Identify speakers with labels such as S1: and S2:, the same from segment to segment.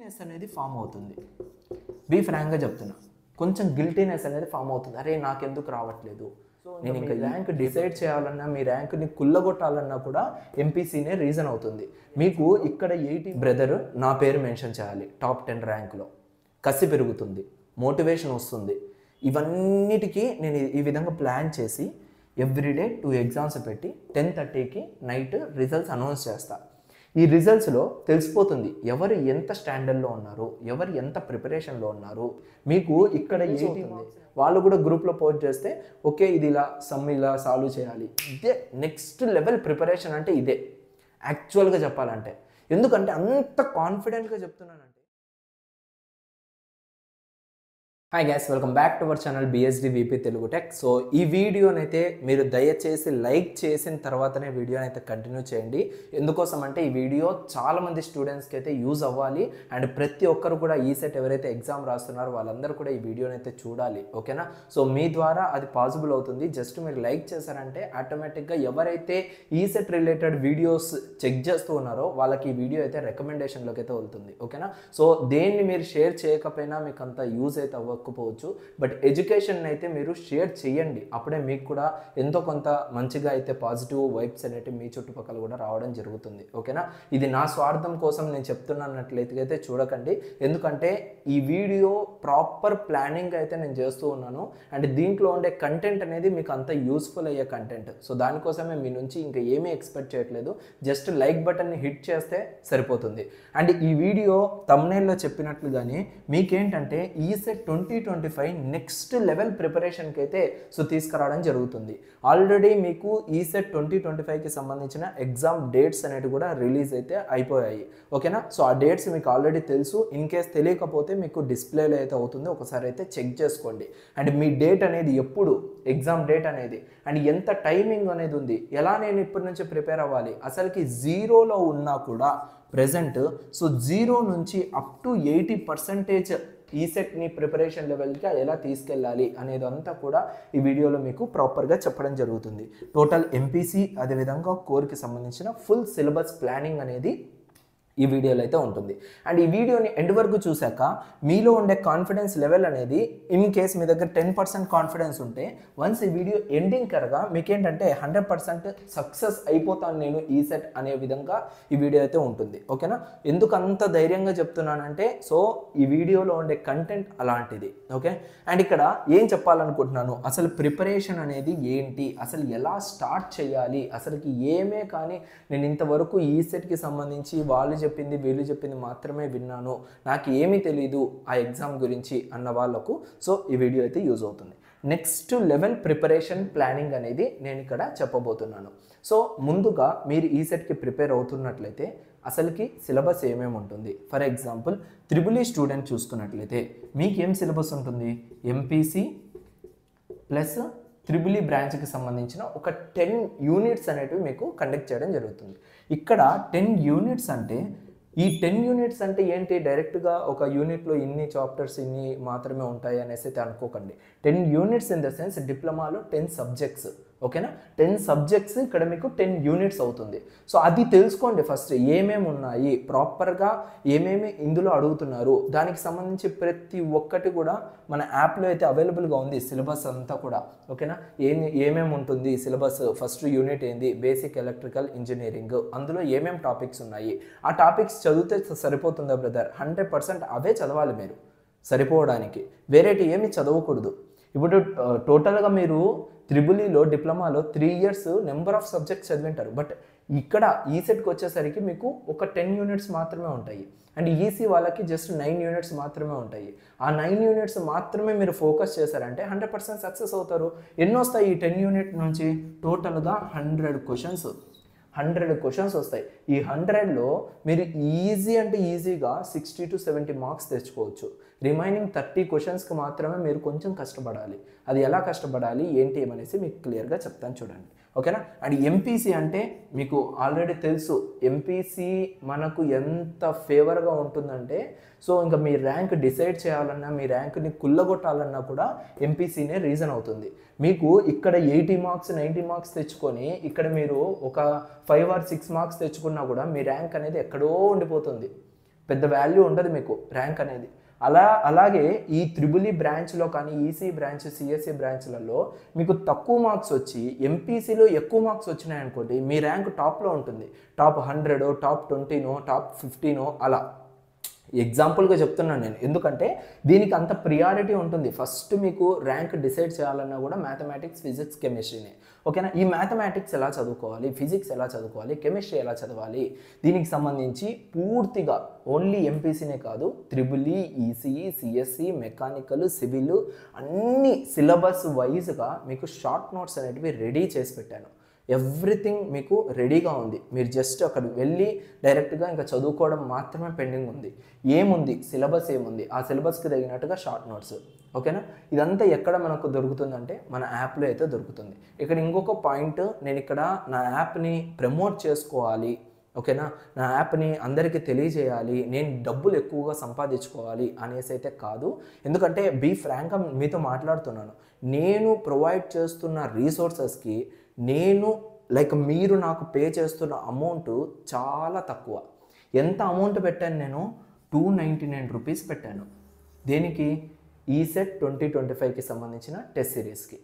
S1: Guiltiness అనేది form అవుతుంది. Be ఫ్రాంక్గా చెప్తున్నా, కొంచెం గిల్టీనెస్ అనేది ఫామ్ అవుతుంది. అరే నాకెందుకు రావట్లేదు, నేను ఇంకా ర్యాంక్ డిసైడ్ చేయాలన్నా, మీ ర్యాంక్ని కుల్లగొట్టాలన్నా కూడా ఎంపీసీనే రీజన్ అవుతుంది. మీకు ఇక్కడ 80 బ్రదర్ నా పేరు మెన్షన్ చేయాలి టాప్ 10 ర్యాంకులో, కసి పెరుగుతుంది, మోటివేషన్ వస్తుంది. ఇవన్నిటికీ నేను ఈ విధంగా ప్లాన్ చేసి ఎవ్రీడే 2 ఎగ్జామ్స్ పెట్టి 10:30కి నైట్ రిజల్ట్స్ అనౌన్స్ చేస్తా. ఈ రిజల్ట్స్లో తెలిసిపోతుంది ఎవరు ఎంత స్టాండర్డ్లో ఉన్నారు, ఎవరు ఎంత ప్రిపరేషన్లో ఉన్నారు. మీకు ఇక్కడ ఏది వాళ్ళు కూడా గ్రూప్లో పోస్ట్ చేస్తే ఓకే ఇది ఇలా సమ్ ఇలా సాల్వ్ చేయాలి. ఇదే నెక్స్ట్ లెవెల్ ప్రిపరేషన్ అంటే ఇదే యాక్చువల్గా చెప్పాలంటే. ఎందుకంటే అంత కాన్ఫిడెంట్గా చెప్తున్నానంటే. Hi guys, welcome back to our channel BSD VP Telugu tech. So ఈ వీడియోనైతే మీరు దయచేసి లైక్ చేసిన తర్వాతనే వీడియోని అయితే కంటిన్యూ చేయండి. ఎందుకోసం అంటే ఈ వీడియో చాలామంది స్టూడెంట్స్కి అయితే యూజ్ అవ్వాలి. అండ్ ప్రతి ఒక్కరు కూడా ఈ సెట్ ఎవరైతే ఎగ్జామ్ రాస్తున్నారో వాళ్ళందరూ కూడా ఈ వీడియోని అయితే చూడాలి. ఓకేనా? సో మీ ద్వారా అది పాసిబుల్ అవుతుంది. జస్ట్ మీరు లైక్ చేశారంటే ఆటోమేటిక్గా ఎవరైతే ఈ సెట్ రిలేటెడ్ వీడియోస్ చెక్ చేస్తూ ఉన్నారో వాళ్ళకి ఈ వీడియో అయితే రికమెండేషన్లోకి అయితే వెళ్తుంది. ఓకేనా? సో దేన్ని మీరు షేర్ చేయకపోయినా మీకు అంత యూజ్ అయితే అవ్వకపోవచ్చు, బట్ ఎడ్యుకేషన్ అయితే మీరు షేర్ చేయండి. అప్పుడే మీకు కూడా ఎంతో కొంత మంచిగా అయితే పాజిటివ్ వైబ్స్ అనేవి మీ చుట్టుపక్కల కూడా రావడం జరుగుతుంది. ఓకేనా? ఇది నా స్వార్థం కోసం నేను చెప్తున్నట్లయితే చూడకండి. ఎందుకంటే ఈ వీడియో ప్రాపర్ ప్లానింగ్ అయితే నేను చేస్తూ ఉన్నాను. అండ్ దీంట్లో ఉండే కంటెంట్ అనేది మీకు అంత యూస్ఫుల్ అయ్యే కంటెంట్. సో దానికోసమే మీ నుంచి ఇంకా ఏమీ ఎక్స్పెక్ట్ చేయట్లేదు. జస్ట్ లైక్ బటన్ని హిట్ చేస్తే సరిపోతుంది. అండ్ ఈ వీడియో థంబ్నెయిల్లో చెప్పినట్లుగానే మీకేంటంటే ఈ సెట్ 2025 నెక్స్ట్ లెవెల్ ప్రిపరేషన్కి అయితే సో తీసుకురావడం జరుగుతుంది. ఆల్రెడీ మీకు ఈ సెట్ 2025కి సంబంధించిన ఎగ్జామ్ డేట్స్ అనేవి కూడా రిలీజ్ అయితే అయిపోయాయి. ఓకేనా? సో ఆ డేట్స్ మీకు ఆల్రెడీ తెలుసు. ఇన్ కేస్ తెలియకపోతే మీకు డిస్ప్లేలో అయితే అవుతుంది, ఒకసారి అయితే చెక్ చేసుకోండి. అండ్ మీ డేట్ అనేది ఎప్పుడు, ఎగ్జామ్ డేట్ అనేది, అండ్ ఎంత టైమింగ్ అనేది ఉంది, ఎలా నేను ఇప్పటి నుంచి ప్రిపేర్ అవ్వాలి, అసలుకి జీరోలో ఉన్నా కూడా ప్రెజెంట్ సో 0 నుంచి అప్ టు 80% ఈ సెట్ని ప్రిపరేషన్ లెవెల్కి ఎలా తీసుకెళ్ళాలి అనేదంతా కూడా ఈ వీడియోలో మీకు ప్రాపర్గా చెప్పడం జరుగుతుంది. టోటల్ ఎంపీసీ అదేవిధంగా కోర్కి సంబంధించిన ఫుల్ సిలబస్ ప్లానింగ్ అనేది ఈ వీడియోలో అయితే ఉంటుంది. అండ్ ఈ వీడియోని ఎండ్ వరకు చూశాక మీలో ఉండే కాన్ఫిడెన్స్ లెవెల్ అనేది ఇన్ కేస్ మీ దగ్గర 10% కాన్ఫిడెన్స్ ఉంటే వన్స్ ఈ వీడియో ఎండింగ్ కరగా మీకేంటంటే 100% సక్సెస్ అయిపోతాను నేను ఈ సెట్ అనే విధంగా ఈ వీడియో అయితే ఉంటుంది. ఓకేనా? ఎందుకు అంత ధైర్యంగా చెప్తున్నానంటే సో ఈ వీడియోలో ఉండే కంటెంట్ అలాంటిది. ఓకే? అండ్ ఇక్కడ ఏం చెప్పాలనుకుంటున్నాను, అసలు ప్రిపరేషన్ అనేది ఏంటి, అసలు ఎలా స్టార్ట్ చేయాలి, అసలుకి ఏమే కానీ నేను ఇంతవరకు ఈ సెట్కి సంబంధించి వాళ్ళు చెప్పింది వీళ్ళు చెప్పింది మాత్రమే విన్నాను, నాకు ఏమీ తెలీదు ఆ ఎగ్జామ్ గురించి అన్న వాళ్ళకు సో ఈ వీడియో అయితే యూజ్ అవుతుంది. నెక్స్ట్ లెవెల్ ప్రిపరేషన్ ప్లానింగ్ అనేది నేను ఇక్కడ చెప్పబోతున్నాను. సో ముందుగా మీరు ఈ సెట్కి ప్రిపేర్ అవుతున్నట్లయితే అసలుకి సిలబస్ ఏమేమి ఉంటుంది. For example triple E student చూసుకున్నట్లయితే మీకు ఏం సిలబస్ ఉంటుంది, ఎంపీసీ ప్లస్ త్రిబుల్ ఈ బ్రాంచ్కి సంబంధించిన ఒక 10 యూనిట్స్ అనేటివి మీకు కండక్ట్ చేయడం జరుగుతుంది. ఇక్కడ 10 యూనిట్స్ అంటే ఈ 10 యూనిట్స్ అంటే ఏంటి, డైరెక్ట్గా ఒక యూనిట్లో ఇన్ని చాప్టర్స్ ఇన్ని మాత్రమే ఉంటాయి అనేసి అయితే అనుకోకండి. 10 యూనిట్స్ ఇన్ ద సెన్స్ డిప్లొమాలో 10 సబ్జెక్ట్స్. ఓకేనా? 10 సబ్జెక్ట్స్ ఇక్కడ మీకు 10 యూనిట్స్ అవుతుంది. సో అది తెలుసుకోండి ఫస్ట్, ఏమేమి ఉన్నాయి, ప్రాపర్గా ఏమేమి ఇందులో అడుగుతున్నారు, దానికి సంబంధించి ప్రతి ఒక్కటి కూడా మన యాప్లో అయితే అవైలబుల్గా ఉంది సిలబస్ అంతా కూడా. ఓకేనా? ఏమేమి ఉంటుంది సిలబస్, ఫస్ట్ యూనిట్ ఏంది, బేసిక్ ఎలక్ట్రికల్ ఇంజనీరింగ్, అందులో ఏమేమి టాపిక్స్ ఉన్నాయి, ఆ టాపిక్స్ చదివితే సరిపోతుందా బ్రదర్? 100% అవే చదవాలి మీరు సరిపోవడానికి, వేరేటి ఏమి చదవకూడదు. ఇప్పుడు టోటల్గా మీరు త్రిబులీలో డిప్లొమాలో 3 years నెంబర్ ఆఫ్ సబ్జెక్ట్స్ చదివింటారు. బట్ ఇక్కడ ఈ సెట్కి వచ్చేసరికి మీకు ఒక 10 యూనిట్స్ మాత్రమే ఉంటాయి. అండ్ ఈసీ వాళ్ళకి జస్ట్ 9 యూనిట్స్ మాత్రమే ఉంటాయి. ఆ 9 యూనిట్స్ మాత్రమే మీరు ఫోకస్ చేశారంటే 100% సక్సెస్ అవుతారు. ఎన్ని వస్తాయి ఈ 10 యూనిట్ నుంచి? టోటల్గా 100 క్వశ్చన్స్ వస్తాయి. ఈ 100లో మీరు ఈజీ అంటే ఈజీగా 60 to 70 మార్క్స్ తెచ్చుకోవచ్చు. రిమైనింగ్ 30 క్వశ్చన్స్కి మాత్రమే మీరు కొంచెం కష్టపడాలి. అది ఎలా కష్టపడాలి ఏంటి ఏమనేసి మీకు క్లియర్గా చెప్తాను చూడండి. ఓకేనా? అండ్ ఎంపీసీ అంటే మీకు ఆల్రెడీ తెలుసు, ఎంపీసీ మనకు ఎంత ఫేవర్గా ఉంటుందంటే సో ఇంకా మీ ర్యాంక్ డిసైడ్ చేయాలన్నా, మీ ర్యాంక్ని కుల్లగొట్టాలన్నా కూడా ఎంపీసీనే రీజన్ అవుతుంది. మీకు ఇక్కడ 80 మార్క్స్ 90 మార్క్స్ తెచ్చుకొని ఇక్కడ మీరు ఒక 5 or 6 మార్క్స్ తెచ్చుకున్నా కూడా మీ ర్యాంక్ అనేది ఎక్కడో ఉండిపోతుంది. పెద్ద వాల్యూ ఉండదు మీకు ర్యాంక్ అనేది. అలాగే ఈ త్రిబుల్ ఈ బ్రాంచ్లో కానీ ఈసీ బ్రాంచ్ సిఎస్సి బ్రాంచ్లలో మీకు తక్కువ మార్క్స్ వచ్చి ఎంపీసీలో ఎక్కువ మార్క్స్ వచ్చినాయి అనుకోండి, మీ ర్యాంక్ టాప్లో ఉంటుంది. టాప్ 100, టాప్ 20, టాప్ 15 అలా ఎగ్జాంపుల్గా చెప్తున్నాను నేను. ఎందుకంటే దీనికి అంత ప్రియారిటీ ఉంటుంది. ఫస్ట్ మీకు ర్యాంక్ డిసైడ్ చేయాలన్నా కూడా మ్యాథమెటిక్స్, ఫిజిక్స్, కెమిస్ట్రీనే. ఓకేనా? ఈ మ్యాథమెటిక్స్ ఎలా చదువుకోవాలి, ఫిజిక్స్ ఎలా చదువుకోవాలి, కెమిస్ట్రీ ఎలా చదవాలి, దీనికి సంబంధించి పూర్తిగా ఓన్లీ ఎంపీసీనే కాదు, triple E, ECE, CSE, mechanical, civil అన్ని సిలబస్ వైజ్గా మీకు షార్ట్ నోట్స్ అనేటివి రెడీ చేసి పెట్టాను. ఎవ్రీథింగ్ మీకు రెడీగా ఉంది. మీరు జస్ట్ అక్కడ వెళ్ళి డైరెక్ట్గా ఇంకా చదువుకోవడం మాత్రమే పెండింగ్ ఉంది. ఏముంది, సిలబస్ ఏముంది, ఆ సిలబస్కి తగినట్టుగా షార్ట్ నోట్స్. ఓకేనా? ఇదంతా ఎక్కడ మనకు దొరుకుతుందంటే మన యాప్లో అయితే దొరుకుతుంది. ఇక్కడ ఇంకొక పాయింట్, నేను ఇక్కడ నా యాప్ని ప్రమోట్ చేసుకోవాలి, ఓకేనా, నా యాప్ని అందరికీ తెలియజేయాలి, నేను డబ్బులు ఎక్కువగా సంపాదించుకోవాలి అనేసి అయితే కాదు. ఎందుకంటే బీ ఫ్రాంక్గా మీతో మాట్లాడుతున్నాను. నేను ప్రొవైడ్ చేస్తున్న రీసోర్సెస్కి మీరు నాకు పే చేస్తున్న అమౌంట్ చాలా తక్కువ. ఎంత అమౌంట్ పెట్టాను నేను? 299 రూపీస్ పెట్టాను. దేనికి? ఈసెట్ 2025కి సంబంధించిన టెస్ట్ సిరీస్కి.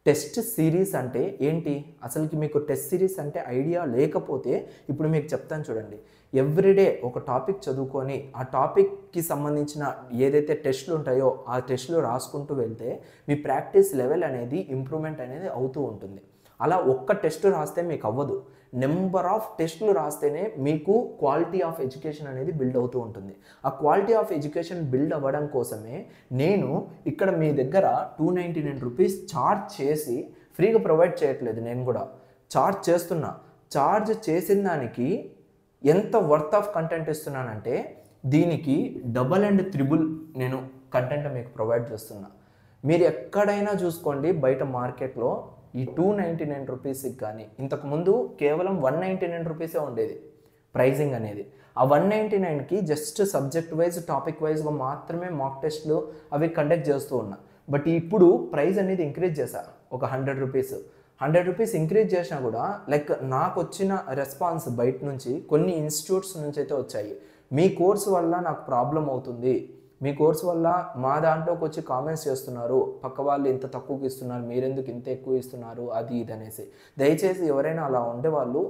S1: టెస్ట్ సిరీస్ అంటే ఏంటి? అసలుకి మీకు టెస్ట్ సిరీస్ అంటే ఐడియా లేకపోతే ఇప్పుడు మీకు చెప్తాను చూడండి. ఎవ్రీడే ఒక టాపిక్ చదువుకొని ఆ టాపిక్కి సంబంధించిన ఏదైతే టెస్టులు ఉంటాయో ఆ టెస్టులు రాసుకుంటూ వెళ్తే మీ ప్రాక్టీస్ లెవెల్ అనేది ఇంప్రూవ్మెంట్ అనేది అవుతూ ఉంటుంది. అలా ఒక్క టెస్ట్ రాస్తే మీకు అవ్వదు. నెంబర్ ఆఫ్ టెస్టులు రాస్తేనే మీకు క్వాలిటీ ఆఫ్ ఎడ్యుకేషన్ అనేది బిల్డ్ అవుతూ ఉంటుంది. ఆ క్వాలిటీ ఆఫ్ ఎడ్యుకేషన్ బిల్డ్ అవ్వడం కోసమే నేను ఇక్కడ మీ దగ్గర 299 రూపీస్ ఛార్జ్ చేసి ఫ్రీగా ప్రొవైడ్ చేయట్లేదు. నేను కూడా ఛార్జ్ చేస్తున్నా. ఛార్జ్ చేసిన దానికి ఎంత వర్త్ ఆఫ్ కంటెంట్ ఇస్తున్నానంటే దీనికి డబల్ అండ్ త్రిబుల్ నేను కంటెంట్ మీకు ప్రొవైడ్ చేస్తున్నా. మీరు ఎక్కడైనా చూసుకోండి, బయట మార్కెట్లో ఈ 299 రూపీస్కి కానీ ఇంతకుముందు కేవలం 199 రూపీసే ఉండేది ప్రైజింగ్ అనేది. ఆ 199కి జస్ట్ సబ్జెక్ట్ వైజ్, టాపిక్ వైజ్గా మాత్రమే మాక్ టెస్ట్లు అవి కండక్ట్ చేస్తూ ఉన్నా. బట్ ఇప్పుడు ప్రైస్ అనేది ఇంక్రీజ్ చేశా, ఒక 100 రూపీస్. 100 రూపీస్ ఇంక్రీజ్ చేసినా కూడా నాకు వచ్చిన రెస్పాన్స్ బయట నుంచి కొన్ని ఇన్స్టిట్యూట్స్ నుంచి అయితే వచ్చాయి. మీ కోర్సు వల్ల నాకు ప్రాబ్లం అవుతుంది, మీ కోర్సు వల్ల మా దాంట్లోకి వచ్చి కామెంట్స్ చేస్తున్నారు, పక్క వాళ్ళు ఇంత తక్కువకి ఇస్తున్నారు, మీరెందుకు ఇంత ఎక్కువ ఇస్తున్నారు, అది ఇది అనేసి. దయచేసి ఎవరైనా అలా ఉండేవాళ్ళు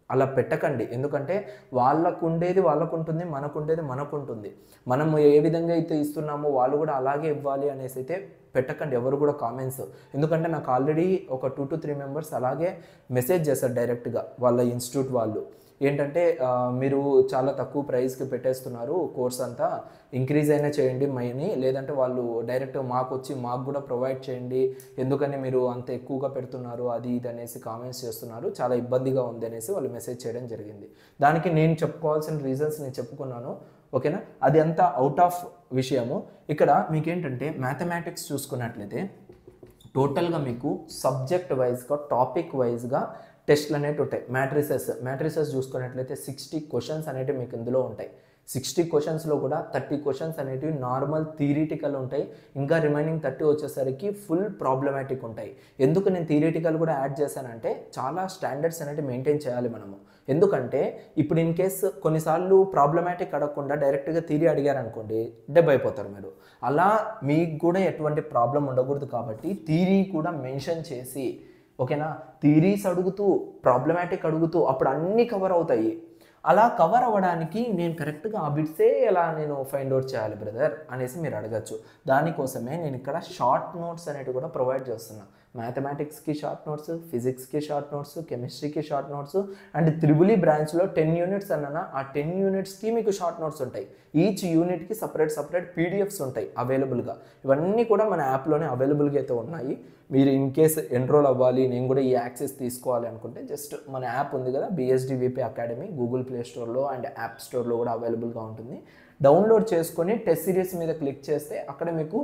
S1: అలా పెట్టకండి. ఎందుకంటే వాళ్ళకు ఉండేది వాళ్ళకు ఉంటుంది, మనకు ఉండేది మనకు ఉంటుంది. మనం ఏ విధంగా అయితే ఇస్తున్నామో వాళ్ళు కూడా అలాగే ఇవ్వాలి అనేసి అయితే పెట్టకండి ఎవరు కూడా కామెంట్స్. ఎందుకంటే నాకు ఆల్రెడీ ఒక 2 to 3 మెంబర్స్ అలాగే మెసేజ్ చేశారు డైరెక్ట్గా వాళ్ళ ఇన్స్టిట్యూట్ వాళ్ళు. ఏంటంటే మీరు చాలా తక్కువ ప్రైస్కి పెట్టేస్తున్నారు, కోర్స్ అంతా ఇంక్రీజ్ అయినా చేయండి మనీ, లేదంటే వాళ్ళు డైరెక్ట్ మాకు వచ్చి మాకు కూడా ప్రొవైడ్ చేయండి, ఎందుకని మీరు అంత ఎక్కువగా పెడుతున్నారు, అది ఇది అనేసి కామెంట్స్ చేస్తున్నారు, చాలా ఇబ్బందిగా ఉంది అనేసి వాళ్ళు మెసేజ్ చేయడం జరిగింది. దానికి నేను చెప్పుకోవాల్సిన రీజన్స్ నేను చెప్పుకున్నాను. ఓకేనా? అది అంతా అవుట్ ఆఫ్ విషయము. ఇక్కడ మీకేంటంటే మ్యాథమెటిక్స్ చూసుకున్నట్లయితే టోటల్గా మీకు సబ్జెక్ట్ వైజ్గా, టాపిక్ వైజ్గా టెస్ట్లు అనేవి ఉంటాయి. మ్యాట్రిసెస్ చూసుకున్నట్లయితే 60 క్వశ్చన్స్ అనేటివి మీకు ఇందులో ఉంటాయి. 60 క్వశ్చన్స్లో కూడా 30 క్వశ్చన్స్ అనేటివి నార్మల్ థియరిటికల్ ఉంటాయి. ఇంకా రిమైనింగ్ 30 వచ్చేసరికి ఫుల్ ప్రాబ్లమాటిక్ ఉంటాయి. ఎందుకు నేను థియరిటికల్ కూడా యాడ్ చేశానంటే చాలా స్టాండర్డ్స్ అనేవి మెయింటైన్ చేయాలి మనము. ఎందుకంటే ఇప్పుడు ఇన్ కేస్ కొన్నిసార్లు ప్రాబ్లమాటిక్ అడగకుండా డైరెక్ట్గా థియరీ అడిగారనుకోండి, డెబ్ అయిపోతారు మీరు. అలా మీకు కూడా ఎటువంటి ప్రాబ్లం ఉండకూడదు కాబట్టి థియరీ కూడా మెన్షన్ చేసి, ఓకేనా, థియరీస్ అడుగుతూ ప్రాబ్లమాటిక్ అడుగుతూ అప్పుడు అన్నీ కవర్ అవుతాయి. అలా కవర్ అవ్వడానికి నేను కరెక్ట్గా ఆ బిట్సే ఎలా నేను ఫైండ్ అవుట్ చేయాలి బ్రదర్ అనేసి మీరు అడగచ్చు. దానికోసమే నేను ఇక్కడ షార్ట్ నోట్స్ అనేవి కూడా ప్రొవైడ్ చేస్తున్నా. మ్యాథమెటిక్స్కి షార్ట్ నోట్స్, ఫిజిక్స్కి షార్ట్ నోట్స్, కెమిస్ట్రీకి short notes, and triple E బ్రాంచ్లో 10 యూనిట్స్ అన్నా ఆ 10 యూనిట్స్కి మీకు షార్ట్ నోట్స్ ఉంటాయి. ఈచ్ యూనిట్కి సపరేట్ పీడిఎఫ్స్ ఉంటాయి అవైలబుల్గా. ఇవన్నీ కూడా మన యాప్లోనే అవైలబుల్గా అయితే ఉన్నాయి. మీరు ఇన్ కేస్ ఎన్రోల్ అవ్వాలి, నేను కూడా ఈ యాక్సెస్ తీసుకోవాలి అనుకుంటే జస్ట్ మన యాప్ ఉంది కదా, BSDVP అకాడమీ, గూగుల్ ప్లే స్టోర్లో అండ్ యాప్ స్టోర్లో కూడా అవైలబుల్గా ఉంటుంది. డౌన్లోడ్ చేసుకొని టెస్ట్ సిరీస్ మీద క్లిక్ చేస్తే అక్కడ మీకు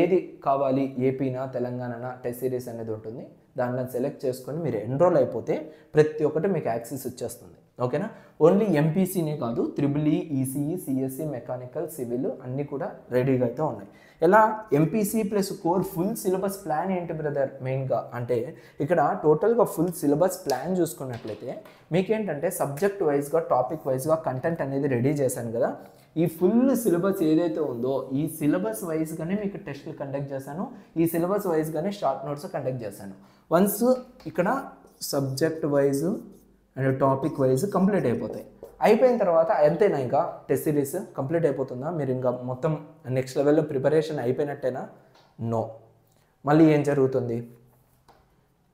S1: ఏది కావాలి, ఏపీనా తెలంగాణనా టెస్ట్ సిరీస్ అనేది ఉంటుంది. దాంట్లో సెలెక్ట్ చేసుకొని మీరు ఎన్రోల్ అయిపోతే ప్రతి ఒక్కటి మీకు యాక్సెస్ వచ్చేస్తుంది. ఓకేనా? ఓన్లీ ఎంపీసీనే కాదు, triple E, ECE, CSE, mechanical, civil అన్నీ కూడా రెడీగా అయితే ఉన్నాయి. ఎలా MPC plus core full syllabus plan ఏంటి బ్రదర్ మెయిన్గా అంటే ఇక్కడ టోటల్గా ఫుల్ సిలబస్ ప్లాన్ చూసుకున్నట్లయితే మీకేంటంటే సబ్జెక్ట్ వైజ్గా, టాపిక్ వైజ్గా కంటెంట్ అనేది రెడీ చేశాను కదా. ఈ ఫుల్ సిలబస్ ఏదైతే ఉందో ఈ సిలబస్ వైజ్గానే మీకు టెస్టులు కండక్ట్ చేశాను, ఈ సిలబస్ వైజ్గానే షార్ట్ నోట్స్ కండక్ట్ చేశాను. వన్స్ ఇక్కడ subject wise and topic wise complete అయిపోతాయి. అయిపోయిన తర్వాత ఎంతైనా ఇంకా టెస్ట్ సిరీస్ కంప్లీట్ అయిపోతుందా, మీరు ఇంకా మొత్తం నెక్స్ట్ లెవెల్లో ప్రిపరేషన్ అయిపోయినట్టేనా? నో. మళ్ళీ ఏం జరుగుతుంది,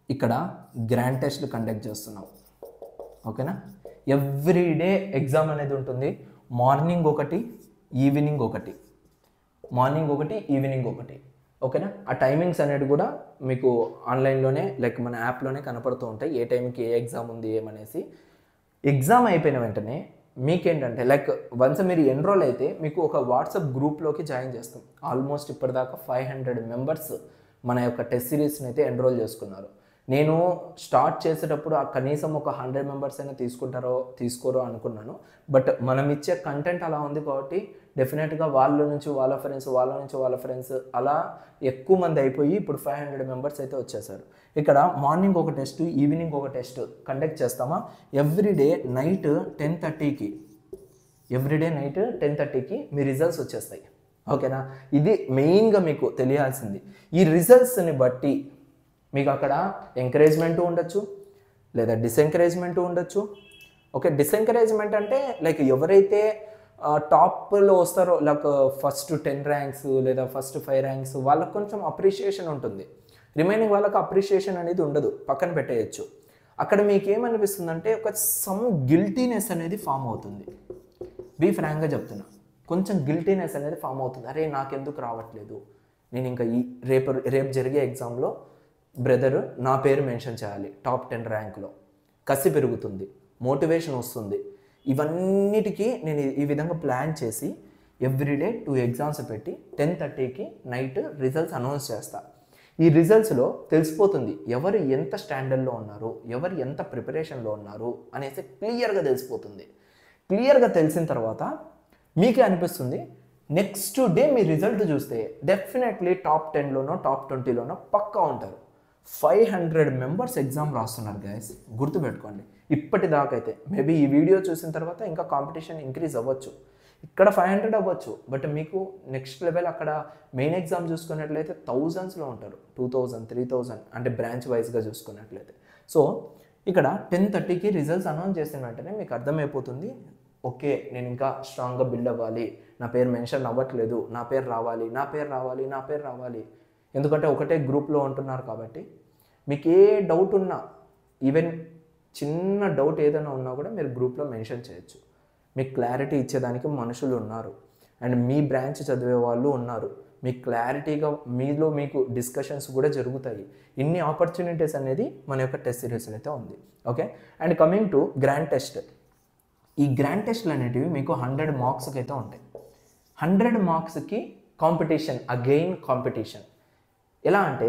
S1: ఇక్కడ గ్రాండ్ టెస్ట్లు కండక్ట్ చేస్తున్నాం. ఓకేనా, ఎవ్రీడే ఎగ్జామ్ అనేది ఉంటుంది. మార్నింగ్ ఒకటి, ఈవినింగ్ ఒకటి, మార్నింగ్ ఒకటి, ఈవినింగ్ ఒకటి. ఓకేనా, ఆ టైమింగ్స్ అనేది కూడా మీకు ఆన్లైన్లోనే లైక్ మన యాప్లోనే కనపడుతూ ఉంటాయి, ఏ టైంకి ఏ ఎగ్జామ్ ఉంది ఏమనేసి. ఎగ్జామ్ అయిపోయిన వెంటనే మీకేంటంటే లైక్ వన్స్ మీరు ఎన్రోల్ అయితే మీకు ఒక వాట్సాప్ గ్రూప్లోకి జాయిన్ చేస్తాం. ఆల్మోస్ట్ ఇప్పటిదాకా 500 మెంబర్స్ మన యొక్క టెస్ట్ సిరీస్ని అయితే ఎన్రోల్ చేసుకున్నారు. నేను స్టార్ట్ చేసేటప్పుడు కనీసం ఒక 100 మెంబర్స్ అయినా తీసుకోరో అనుకున్నాను. బట్ మనం ఇచ్చే కంటెంట్ అలా ఉంది కాబట్టి డెఫినెట్గా వాళ్ళ నుంచి వాళ్ళ ఫ్రెండ్స్ అలా ఎక్కువ మంది అయిపోయి ఇప్పుడు 500 మెంబర్స్ అయితే వచ్చేసారు. ఇక్కడ మార్నింగ్ ఒక టెస్ట్, ఈవినింగ్ ఒక టెస్ట్ కండక్ట్ చేస్తామా. ఎవ్రీడే నైట్ 10:30కి మీ రిజల్ట్స్ వచ్చేస్తాయి. ఓకేనా, ఇది మెయిన్గా మీకు తెలియాల్సింది. ఈ రిజల్ట్స్ని బట్టి మీకు అక్కడ ఎంకరేజ్మెంట్ ఉండొచ్చు, లేదా డిసెంకరేజ్మెంట్ ఉండొచ్చు. ఓకే, డిసెంకరేజ్మెంట్ అంటే లైక్ ఎవరైతే టాప్లో వస్తారో లైక్ ఫస్ట్ 10 ర్యాంక్స్ లేదా ఫస్ట్ 5 ర్యాంక్స్ వాళ్ళకు కొంచెం అప్రిషియేషన్ ఉంటుంది. రిమైనింగ్ వాళ్ళకి అప్రిషియేషన్ అనేది ఉండదు, పక్కన పెట్టేయచ్చు. అక్కడ మీకు ఏమనిపిస్తుందంటే ఒక సమ్ గిల్టీనెస్ అనేది ఫామ్ అవుతుంది. బీ ఫ్రాంక్గా చెప్తున్నా, కొంచెం గిల్టీనెస్ అనేది ఫామ్ అవుతుంది. అరే నాకెందుకు రావట్లేదు, నేను ఇంకా రేపు జరిగే ఎగ్జామ్లో బ్రదర్ నా పేరు మెన్షన్ చేయాలి టాప్ 10 ర్యాంకులో. కసి పెరుగుతుంది, మోటివేషన్ వస్తుంది. ఇవన్నిటికీ నేను ఈ విధంగా ప్లాన్ చేసి ఎవ్రీడే 2 ఎగ్జామ్స్ పెట్టి 10:30కి నైట్ రిజల్ట్స్ అనౌన్స్ చేస్తా. ఈ రిజల్ట్స్లో తెలిసిపోతుంది ఎవరు ఎంత స్టాండర్డ్లో ఉన్నారు, ఎవరు ఎంత ప్రిపరేషన్లో ఉన్నారు అనేసి క్లియర్గా తెలిసిపోతుంది. క్లియర్గా తెలిసిన తర్వాత మీకే అనిపిస్తుంది నెక్స్ట్ డే మీ రిజల్ట్ చూస్తే డెఫినెట్లీ టాప్ 10లోనో టాప్ 20లోనో పక్కా ఉంటారు. 500 మెంబర్స్ ఎగ్జామ్ రాస్తున్నారు గైస్, గుర్తుపెట్టుకోండి. ఇప్పటిదాకా అయితే మేబీ ఈ వీడియో చూసిన తర్వాత ఇంకా కాంపిటీషన్ ఇంక్రీజ్ అవ్వచ్చు, ఇక్కడ 500 అవ్వచ్చు. బట్ మీకు నెక్స్ట్ లెవెల్ అక్కడ మెయిన్ ఎగ్జామ్ చూసుకున్నట్లయితే థౌజండ్స్లో ఉంటారు, 2000, 3000 అంటే బ్రాంచ్ వైజ్గా చూసుకున్నట్లయితే. సో ఇక్కడ 10:30కి రిజల్ట్స్ అనౌన్స్ చేసిన వెంటనే మీకు అర్థమైపోతుంది, ఓకే నేను ఇంకా స్ట్రాంగ్గా బిల్డ్ అవ్వాలి, నా పేరు మెన్షన్ అవ్వట్లేదు, నా పేరు రావాలి. ఎందుకంటే ఒకటే గ్రూప్లో ఉంటున్నారు కాబట్టి మీకు ఏ డౌట్ ఉన్నా, ఈవెన్ చిన్న డౌట్ ఏదైనా ఉన్నా కూడా మీరు గ్రూప్లో మెన్షన్ చేయొచ్చు. మీకు క్లారిటీ ఇచ్చేదానికి మనుషులు ఉన్నారు అండ్ మీ బ్రాంచ్ చదివే వాళ్ళు ఉన్నారు. మీకు క్లారిటీగా మీకు డిస్కషన్స్ కూడా జరుగుతాయి. ఇన్ని ఆపర్చునిటీస్ అనేది మన యొక్క టెస్ట్ సిరీస్లో అయితే ఉంది. Okay, and coming to grand test. ఈ గ్రాండ్ టెస్ట్లు అనేటివి మీకు 100 మార్క్స్కి అయితే ఉంటాయి. 100 మార్క్స్కి కాంపిటీషన్ ఎలా అంటే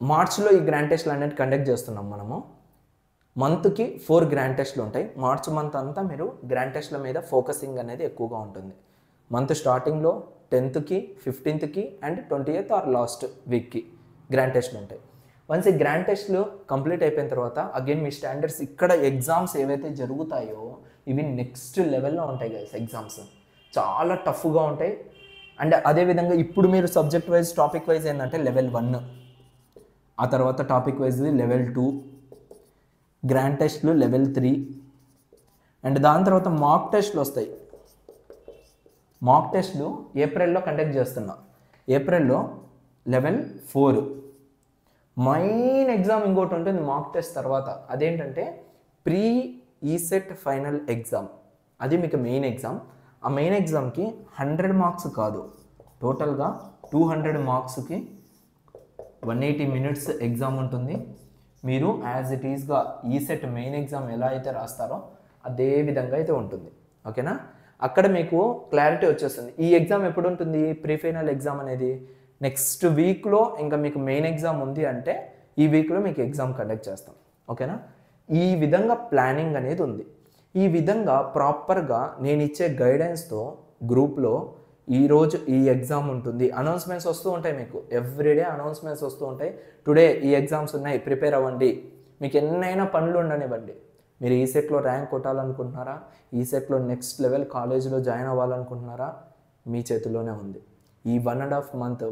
S1: మార్చ్లో ఈ గ్రాండ్ టెస్ట్లు అనేది కండక్ట్ చేస్తున్నాం మనము. మంత్కి 4 గ్రాండ్ టెస్ట్లు ఉంటాయి. మార్చ్ మంత్ అంతా మీరు గ్రాండ్ టెస్ట్ల మీద ఫోకసింగ్ అనేది ఎక్కువగా ఉంటుంది. మంత్ స్టార్టింగ్లో 10th, 15th and 20th or last వీక్కి గ్రాండ్ టెస్ట్లు ఉంటాయి. వన్స్ ఈ గ్రాండ్ టెస్ట్లు కంప్లీట్ అయిపోయిన తర్వాత అగైన్ మీ స్టాండర్డ్స్ ఇక్కడ ఎగ్జామ్స్ ఏవైతే జరుగుతాయో ఇవి నెక్స్ట్ లెవెల్లో ఉంటాయి గైస్. ఎగ్జామ్స్ చాలా టఫ్గా ఉంటాయి. అండ్ అదేవిధంగా ఇప్పుడు మీరు సబ్జెక్ట్ వైజ్ టాపిక్ వైజ్ ఏంటంటే లెవెల్ 1, ఆ తర్వాత టాపిక్ వైజ్ లెవెల్ 2, గ్రాండ్ టెస్ట్లు లెవెల్ 3 అండ్ దాని తర్వాత మాక్ టెస్ట్లు వస్తాయి. మాక్ టెస్ట్లు ఏప్రిల్లో కండక్ట్ చేస్తున్నా. ఏప్రిల్లో లెవెల్ 4. మెయిన్ ఎగ్జామ్ ఇంకోటి ఉంటుంది మాక్ టెస్ట్ తర్వాత, అదేంటంటే ప్రీ ఈసెట్ ఫైనల్ ఎగ్జామ్. అది మీకు మెయిన్ ఎగ్జామ్. ఆ మెయిన్ ఎగ్జామ్కి 100 మార్క్స్ కాదు, టోటల్గా 200 మార్క్స్కి 180 minutes ఎగ్జామ్ ఉంటుంది. మీరు యాజ్ ఇట్ ఈస్గా ఈసెట్ మెయిన్ ఎగ్జామ్ ఎలా అయితే రాస్తారో అదే విధంగా అయితే ఉంటుంది. ఓకేనా, అక్కడ మీకు క్లారిటీ వచ్చేస్తుంది. ఈ ఎగ్జామ్ ఎప్పుడు ఉంటుంది, ప్రీ ఫైనల్ ఎగ్జామ్ అనేది నెక్స్ట్ వీక్లో. ఇంకా మీకు మెయిన్ ఎగ్జామ్ ఉంది అంటే ఈ వీక్లో మీకు ఎగ్జామ్ కండక్ట్ చేస్తాం. ఓకేనా, ఈ విధంగా ప్లానింగ్ అనేది ఉంది. ఈ విధంగా ప్రాపర్గా నేను ఇచ్చే గైడెన్స్తో గ్రూప్లో ఈరోజు ఈ ఎగ్జామ్ ఉంటుంది, అనౌన్స్మెంట్స్ వస్తూ ఉంటాయి. మీకు ఎవ్రీడే అనౌన్స్మెంట్స్ వస్తూ ఉంటాయి. టుడే ఈ ఎగ్జామ్స్ ఉన్నాయి, ప్రిపేర్ అవ్వండి. మీకు ఎన్నైనా పనులు ఉండనివ్వండి, మీరు ఈసెట్లో ర్యాంక్ కొట్టాలనుకుంటున్నారా, ఈసెట్లో నెక్స్ట్ లెవెల్ కాలేజీలో జాయిన్ అవ్వాలనుకుంటున్నారా, మీ చేతిలోనే ఉంది. ఈ 1.5 month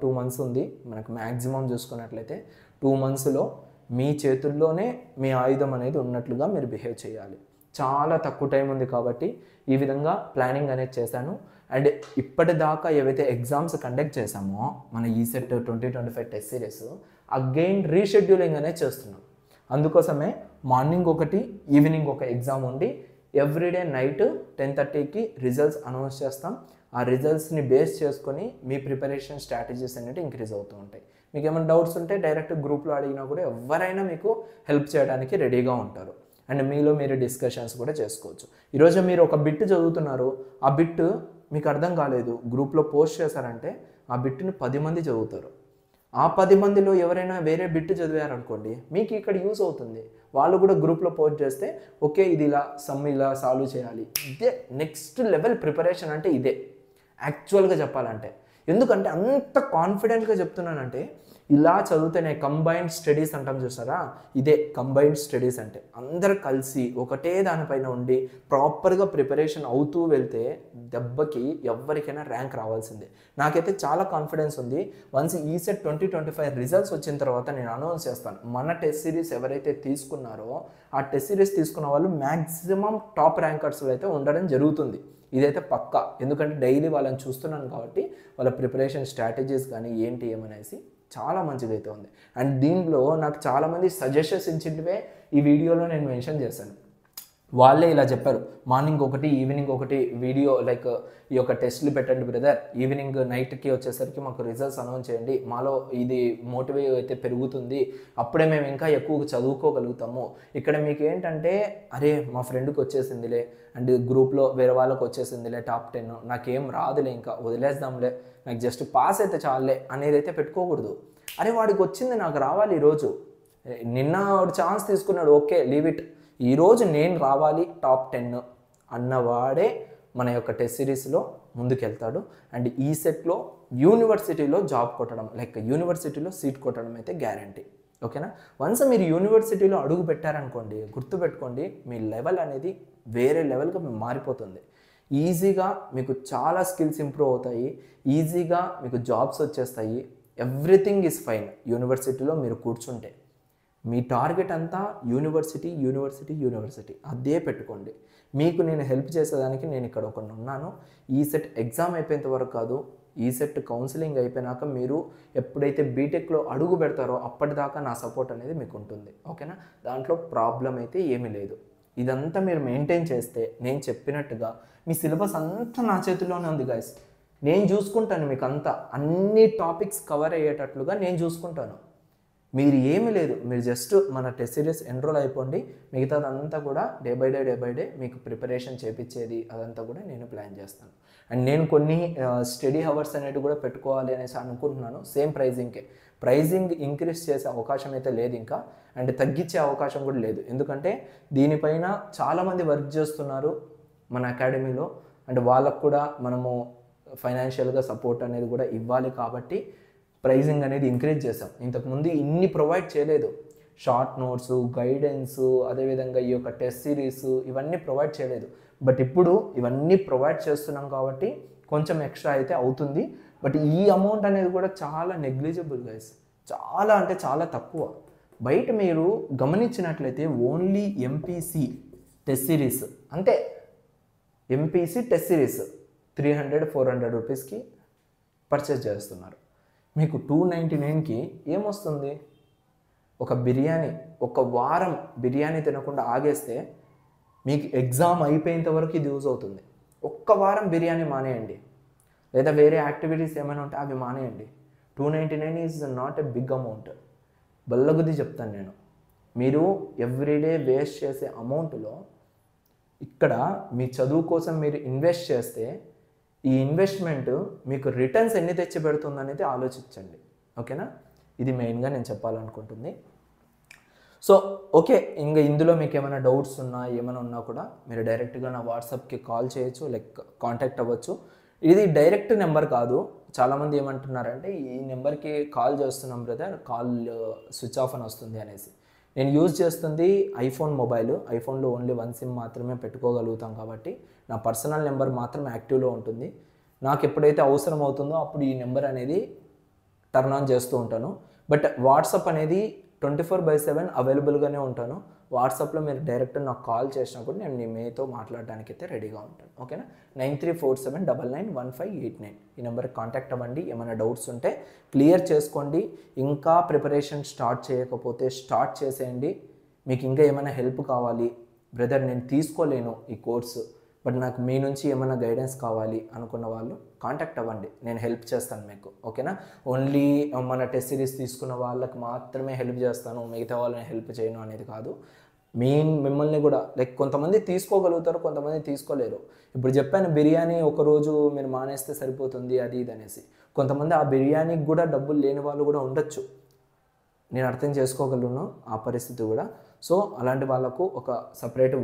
S1: 2 months ఉంది మనకు. మ్యాక్సిమం చూసుకున్నట్లయితే 2 monthsలో మీ చేతుల్లోనే మీ ఆయుధం అనేది ఉన్నట్లుగా మీరు బిహేవ్ చేయాలి. చాలా తక్కువ టైం ఉంది కాబట్టి ఈ విధంగా ప్లానింగ్ అనేది చేశాను. అండ్ ఇప్పటిదాకా ఏవైతే ఎగ్జామ్స్ కండక్ట్ చేశామో మన ECET 2025 test series again rescheduling అనేది చేస్తున్నాం. అందుకోసమే మార్నింగ్ ఒకటి, ఈవినింగ్ ఒక ఎగ్జామ్ ఉండి ఎవ్రీడే నైట్ 10:30కి రిజల్ట్స్ అనౌన్స్ చేస్తాం. ఆ రిజల్ట్స్ని బేస్ చేసుకొని మీ ప్రిపరేషన్ స్ట్రాటజీస్ అనేవి ఇంక్రీజ్ అవుతూ ఉంటాయి. మీకు ఏమైనా డౌట్స్ ఉంటే డైరెక్ట్ గ్రూప్లో అడిగినా కూడా ఎవరైనా మీకు హెల్ప్ చేయడానికి రెడీగా ఉంటారు. అండ్ మీలో మీరు డిస్కషన్స్ కూడా చేసుకోవచ్చు. ఈరోజు మీరు ఒక బిట్ చదువుతున్నారు, ఆ బిట్ మీకు అర్థం కాలేదు, గ్రూప్లో పోస్ట్ చేశారంటే ఆ బిట్ని 10 మంది చదువుతారు. ఆ 10 మందిలో ఎవరైనా వేరే బిట్ చదివారనుకోండి, మీకు ఇక్కడ యూస్ అవుతుంది. వాళ్ళు కూడా గ్రూప్లో పోస్ట్ చేస్తే ఓకే ఇది ఇలా సాల్వ్ చేయాలి. ఇదే నెక్స్ట్ లెవెల్ ప్రిపరేషన్ అంటే ఇదే యాక్చువల్గా చెప్పాలంటే. ఎందుకంటే అంత కాన్ఫిడెంట్గా చెప్తున్నానంటే, ఇలా చదివితేనే కంబైన్డ్ స్టడీస్ అంటాం చూసారా, ఇదే కంబైన్డ్ స్టడీస్ అంటే. అందరు కలిసి ఒకటే దానిపైన ఉండి ప్రాపర్గా ప్రిపరేషన్ అవుతూ వెళ్తే దెబ్బకి ఎవరికైనా ర్యాంక్ రావాల్సిందే. నాకైతే చాలా కాన్ఫిడెన్స్ ఉంది. వన్స్ ఈసెట్ 2025 రిజల్ట్స్ వచ్చిన తర్వాత నేను అనౌన్స్ చేస్తాను. మన టెస్ట్ సిరీస్ ఎవరైతే తీసుకున్నారో ఆ టెస్ట్ సిరీస్ తీసుకున్న వాళ్ళు మ్యాక్సిమం టాప్ ర్యాంకర్స్లో అయితే ఉండడం జరుగుతుంది. ఇదైతే పక్కా. ఎందుకంటే డైలీ వాళ్ళని చూస్తున్నాను కాబట్టి వాళ్ళ ప్రిపరేషన్ స్ట్రాటజీస్ కానీ ఏంటి ఏమనేసి చాలా మంచిగా అయితే ఉంది. అండ్ దీంట్లో నాకు చాలామంది సజెషన్స్ ఇచ్చినవే ఈ వీడియోలో నేను మెన్షన్ చేశాను. వాళ్ళే ఇలా చెప్పారు, మార్నింగ్ ఒకటి ఈవినింగ్ ఒకటి వీడియో లైక్ ఈ యొక్క టెస్ట్లు పెట్టండి బ్రదర్, ఈవినింగ్ నైట్కి వచ్చేసరికి మాకు రిజల్ట్స్ అనౌన్స్ చేయండి, మాలో ఇది మోటివేట్ అయితే పెరుగుతుంది, అప్పుడే మేము ఇంకా ఎక్కువ చదువుకోగలుగుతాము. ఇక్కడ మీకు ఏంటంటే అరే మా ఫ్రెండ్కి వచ్చేసిందిలే అండ్ గ్రూప్లో వేరే వాళ్ళకి వచ్చేసిందిలే టాప్ 10, నాకేం రాదులే ఇంకా వదిలేద్దాంలే, నాకు జస్ట్ పాస్ అయితే చాలే అనేది అయితే పెట్టుకోకూడదు. అరే వాడికి వచ్చింది నాకు రావాలి ఈరోజు, నిన్న వాడు ఛాన్స్ తీసుకున్నాడు ఓకే లీవ్ ఇట్, ఈరోజు నేను రావాలి టాప్ 10 అన్నవాడే మన యొక్క టెస్ట్ సిరీస్లో ముందుకెళ్తాడు. అండ్ ఈ సెట్లో యూనివర్సిటీలో జాబ్ కొట్టడం లైక్ యూనివర్సిటీలో సీట్ కొట్టడం అయితే గ్యారంటీ. ఓకేనా? వన్స్ మీరు యూనివర్సిటీలో అడుగు పెట్టారనుకోండి, గుర్తుపెట్టుకోండి మీ లెవెల్ అనేది వేరే లెవెల్గా మారిపోతుంది. ఈజీగా మీకు చాలా స్కిల్స్ ఇంప్రూవ్ అవుతాయి, ఈజీగా మీకు జాబ్స్ వచ్చేస్తాయి. ఎవ్రీథింగ్ ఈజ్ ఫైన్ యూనివర్సిటీలో మీరు కూర్చుంటే. మీ టార్గెట్ అంతా యూనివర్సిటీ యూనివర్సిటీ యూనివర్సిటీ అదే పెట్టుకోండి. మీకు నేను హెల్ప్ చేసేదానికి నేను ఇక్కడ ఒకటి ఉన్నాను. ఈ సెట్ ఎగ్జామ్ అయిపోయేంత వరకు కాదు, ఈ సెట్ కౌన్సిలింగ్ అయిపోయినాక మీరు ఎప్పుడైతే బీటెక్లో అడుగు పెడతారో అప్పటిదాకా నా సపోర్ట్ అనేది మీకు ఉంటుంది. ఓకేనా? దాంట్లో ప్రాబ్లం అయితే ఏమీ లేదు. ఇదంతా మీరు మెయింటైన్ చేస్తే నేను చెప్పినట్టుగా మీ సిలబస్ అంతా నా చేతిలోనే ఉంది గైస్. నేను చూసుకుంటాను, మీకు అంతా అన్ని టాపిక్స్ కవర్ అయ్యేటట్లుగా నేను చూసుకుంటాను. మీరు ఏమీ లేదు, మీరు జస్ట్ మన టెస్ట్ సిరీస్ ఎన్రోల్ అయిపోండి, మిగతాదంతా కూడా డే బై డే మీకు ప్రిపరేషన్ చేపించేది అదంతా కూడా నేను ప్లాన్ చేస్తాను. అండ్ నేను కొన్ని స్టడీ అవర్స్ అనేవి కూడా పెట్టుకోవాలి అనేసి అనుకుంటున్నాను. సేమ్ ప్రైజింగ్కే, ప్రైజింగ్ ఇంక్రీజ్ చేసే అవకాశం అయితే లేదు ఇంకా, అండ్ తగ్గించే అవకాశం కూడా లేదు. ఎందుకంటే దీనిపైన చాలామంది వర్క్ చేస్తున్నారు మన అకాడమీలో, అండ్ వాళ్ళకు కూడా మనము ఫైనాన్షియల్గా సపోర్ట్ అనేది కూడా ఇవ్వాలి కాబట్టి ప్రైజింగ్ అనేది ఇంక్రీజ్ చేసాం. ఇంతకుముందు ఇన్ని ప్రొవైడ్ చేయలేదు. షార్ట్ నోట్స్, గైడెన్స్, అదేవిధంగా ఈ యొక్క టెస్ట్ సిరీస్ ఇవన్నీ ప్రొవైడ్ చేయలేదు. బట్ ఇప్పుడు ఇవన్నీ ప్రొవైడ్ చేస్తున్నాం కాబట్టి కొంచెం ఎక్స్ట్రా అయితే అవుతుంది. బట్ ఈ అమౌంట్ అనేది కూడా చాలా నెగ్లిజిబుల్ గైస్, చాలా అంటే చాలా తక్కువ. బయట మీరు గమనించినట్లయితే ఓన్లీ ఎంపీసీ టెస్ట్ సిరీస్ అంతే, ఎంపీసీ టెస్ట్ సిరీస్ 300-400 రూపీస్కి పర్చేస్ చేస్తున్నారు. మీకు 299కి ఏమొస్తుంది? ఒక బిర్యానీ, ఒక వారం బిర్యానీ తినకుండా ఆగేస్తే మీకు ఎగ్జామ్ అయిపోయేంత వరకు ఇది యూజ్ అవుతుంది. ఒక్క వారం బిర్యానీ మానేయండి, లేదా వేరే యాక్టివిటీస్ ఏమైనా ఉంటే అవి మానేయండి. 299 is not a big amount. బల్లగుద్ది చెప్తాను నేను. మీరు ఎవ్రీడే వేస్ట్ చేసే అమౌంట్లో ఇక్కడ మీ చదువు కోసం మీరు ఇన్వెస్ట్ చేస్తే ఈ ఇన్వెస్ట్మెంట్ మీకు రిటర్న్స్ ఎన్ని తెచ్చి పెడుతుంది అనేది ఆలోచించండి. ఓకేనా? ఇది మెయిన్గా నేను చెప్పాలనుకుంటుంది. సో ఓకే, ఇంకా ఇందులో మీకు ఏమైనా డౌట్స్ ఉన్నా ఏమైనా ఉన్నా కూడా మీరు డైరెక్ట్గా నా వాట్సాప్కి కాల్ చేయొచ్చు, లైక్ కాంటాక్ట్ అవ్వచ్చు. ఇది డైరెక్ట్ నెంబర్ కాదు. చాలామంది ఏమంటున్నారంటే ఈ నెంబర్కి కాల్ చేస్తున్నాం బ్రదర్, కాల్ స్విచ్ ఆఫ్ అని వస్తుంది అనేసి. నేను యూజ్ చేస్తుంది ఐఫోన్ మొబైల్. ఐఫోన్లో ఓన్లీ 1 సిమ్ మాత్రమే పెట్టుకోగలుగుతాం కాబట్టి నా పర్సనల్ నెంబర్ మాత్రం యాక్టివ్లో ఉంటుంది. నాకు ఎప్పుడైతే అవసరం అవుతుందో అప్పుడు ఈ నెంబర్ అనేది టర్న్ ఆన్ చేస్తూ ఉంటాను. బట్ వాట్సాప్ అనేది 24/7 అవైలబుల్గానే ఉంటాను. వాట్సాప్లో మీరు డైరెక్ట్ నాకు కాల్ చేసినా కూడా నేను మీతో మాట్లాడడానికి అయితే రెడీగా ఉంటాను. ఓకేనా? 9347991589 ఈ నెంబర్కి కాంటాక్ట్ అవ్వండి. ఏమైనా డౌట్స్ ఉంటే క్లియర్ చేసుకోండి. ఇంకా ప్రిపరేషన్ స్టార్ట్ చేయకపోతే స్టార్ట్ చేసేయండి. మీకు ఇంకా ఏమైనా హెల్ప్ కావాలి, బ్రదర్ నేను తీసుకోలేను ఈ కోర్సు, బట్ నాకు మీ నుంచి ఏమైనా గైడెన్స్ కావాలి అనుకున్న వాళ్ళు కాంటాక్ట్ అవ్వండి. నేను హెల్ప్ చేస్తాను మీకు. ఓకేనా? ఓన్లీ మన టెస్ట్ సిరీస్ తీసుకున్న వాళ్ళకి మాత్రమే హెల్ప్ చేస్తాను, మిగతా వాళ్ళని హెల్ప్ చేయను అనేది కాదు. మిమ్మల్ని కూడా లైక్ కొంతమంది తీసుకోగలుగుతారు, కొంతమంది తీసుకోలేరు. ఇప్పుడు చెప్పాను బిర్యానీ ఒకరోజు మీరు మానేస్తే సరిపోతుంది అది ఇది అనేసి. కొంతమంది ఆ బిర్యానీకి కూడా డబ్బులు లేని వాళ్ళు కూడా ఉండొచ్చు. నేను అర్థం చేసుకోగలను ఆ పరిస్థితి కూడా. సో అలాంటి వాళ్ళకు ఒక సపరేట్